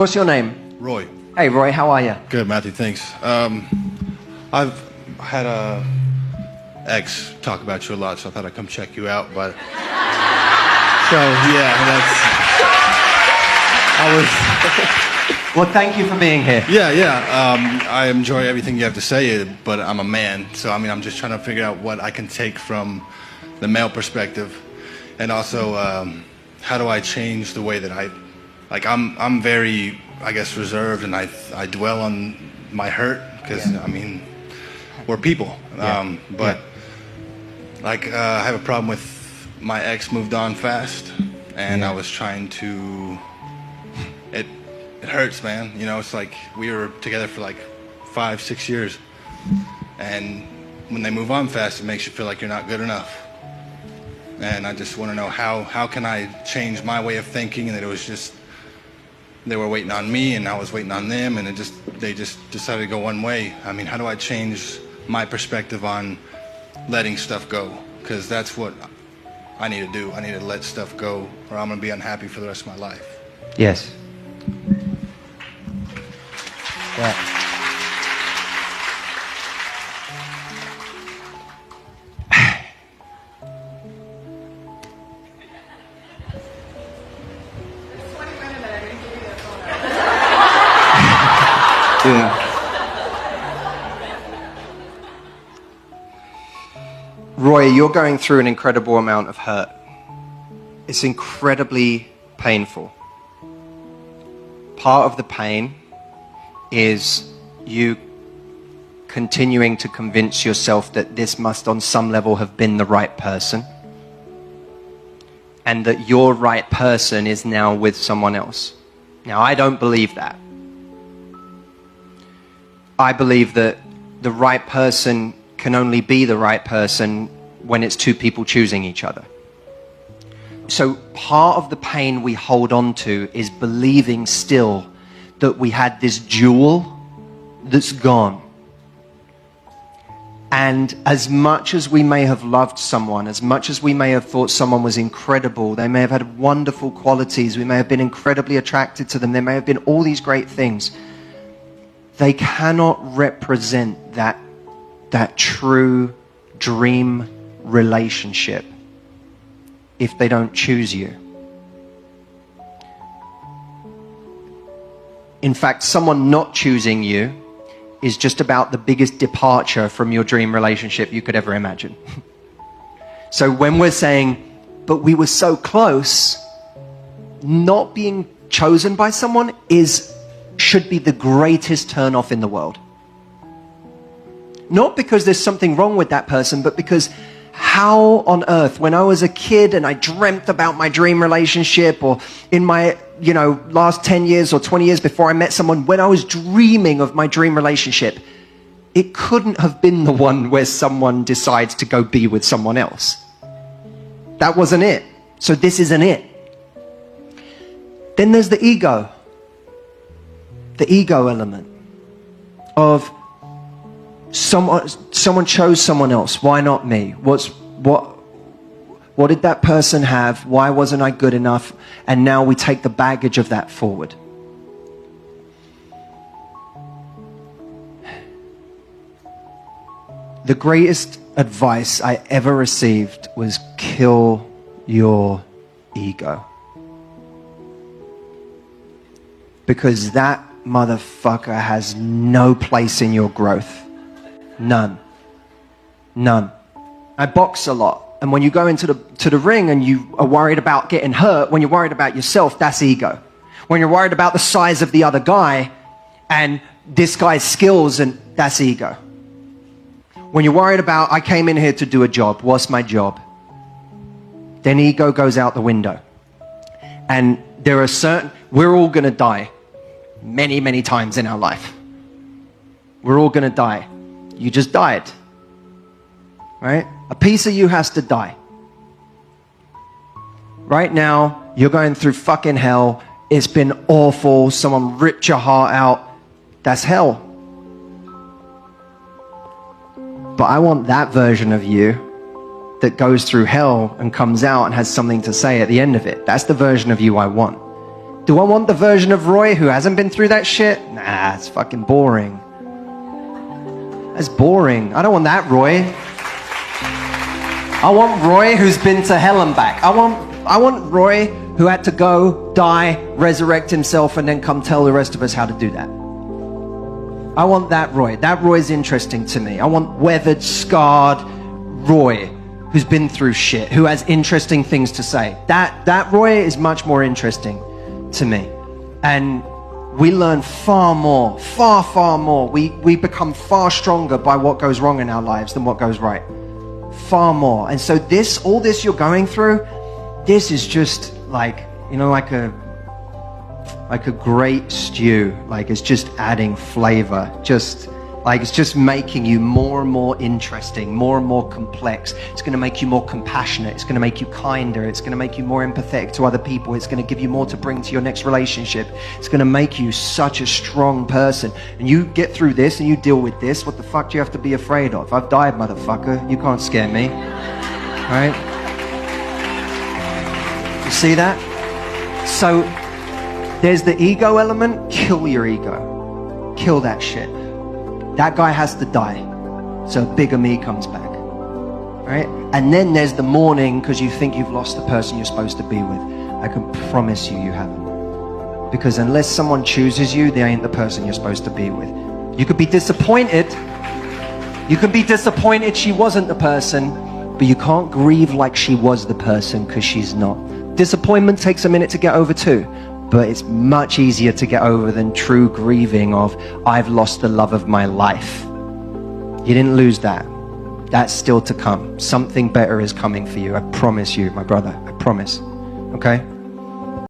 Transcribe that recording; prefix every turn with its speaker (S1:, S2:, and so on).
S1: What's your name?
S2: Roy.
S1: Hey, Roy, how are you?
S2: Good, Matthew, thanks. I've had a ex talk about you a lot, so I thought I'd come check you out, but... So, yeah,
S1: Well, thank you for being here.
S2: I enjoy everything you have to say, but I'm a man, so, I'm just trying to figure out what I can take from the male perspective, and also, how do I change the way that I'm very, I guess, reserved, and I dwell on my hurt, because, we're people. I have a problem with my ex moved on fast, and I was trying to, it hurts, man. You know, it's like we were together for like 5-6 years, and when they move on fast, it makes you feel like you're not good enough. And I just want to know how can I change my way of thinking, and that it was just, they were waiting on me and I was waiting on them, and they just decided to go one way. How do I change my perspective on letting stuff go? Because that's what I need to do. I need to let stuff go, or I'm going to be unhappy for the rest of my life.
S1: Yes. Yeah. Yeah. Roy, you're going through an incredible amount of hurt. It's incredibly painful. Part of the pain is you continuing to convince yourself that this must on some level have been the right person, and that your right person is now with someone else. Now, I don't believe that. I believe that the right person can only be the right person when it's two people choosing each other. So part of the pain we hold on to is believing still that we had this jewel that's gone. And as much as we may have loved someone, as much as we may have thought someone was incredible, they may have had wonderful qualities, we may have been incredibly attracted to them, there may have been all these great things, they cannot represent that true dream relationship if they don't choose you. In fact, someone not choosing you is just about the biggest departure from your dream relationship you could ever imagine. So when we're saying, but we were so close, not being chosen by someone should be the greatest turn-off in the world. Not because there's something wrong with that person, but because how on earth, when I was a kid and I dreamt about my dream relationship, or in my, last 10 years or 20 years before I met someone, when I was dreaming of my dream relationship, it couldn't have been the one where someone decides to go be with someone else. That wasn't it. So this isn't it. Then there's the ego. The ego element of someone chose someone else. Why not me? What did that person have? Why wasn't I good enough? And now we take the baggage of that forward. The greatest advice I ever received was kill your ego. Because that motherfucker has no place in your growth. None. I box a lot, and when you go into the ring and you are worried about getting hurt, when you're worried about yourself, that's ego. When you're worried about the size of the other guy and this guy's skills, and that's ego. When you're worried about, I came in here to do a job, what's my job? Then ego goes out the window. And we're all gonna die many, many times in our life. We're all gonna die. You just died, right? A piece of you has to die. Right now, you're going through fucking hell. It's been awful. Someone ripped your heart out. That's hell. But I want that version of you that goes through hell and comes out and has something to say at the end of it. That's the version of you I want. Do I want the version of Roy who hasn't been through that shit? Nah, it's fucking boring. That's boring. I don't want that Roy. I want Roy who's been to hell and back. I want Roy who had to go, die, resurrect himself, and then come tell the rest of us how to do that. I want that Roy. That Roy's interesting to me. I want weathered, scarred Roy who's been through shit, who has interesting things to say. That Roy is much more interesting to me. And we learn far more, far more. We become far stronger by what goes wrong in our lives than what goes right. Far more. And so all this you're going through, this is just like, you know, like a great stew. Like, it's just adding flavor. Just like, it's just making you more and more interesting, more and more complex. It's going to make you more compassionate. It's going to make you kinder. It's going to make you more empathetic to other people. It's going to give you more to bring to your next relationship. It's going to make you such a strong person. And you get through this and you deal with this. What the fuck do you have to be afraid of? I've died, motherfucker. You can't scare me. All right? You see that? So there's the ego element. Kill your ego. Kill that shit. That guy has to die, so bigger me comes back, right? And then there's the mourning because you think you've lost the person you're supposed to be with. I can promise you, you haven't. Because unless someone chooses you, they ain't the person you're supposed to be with. You could be disappointed. You can be disappointed she wasn't the person, but you can't grieve like she was the person, because she's not. Disappointment takes a minute to get over too. But it's much easier to get over than true grieving of, I've lost the love of my life. You didn't lose that. That's still to come. Something better is coming for you. I promise you, my brother. I promise. Okay?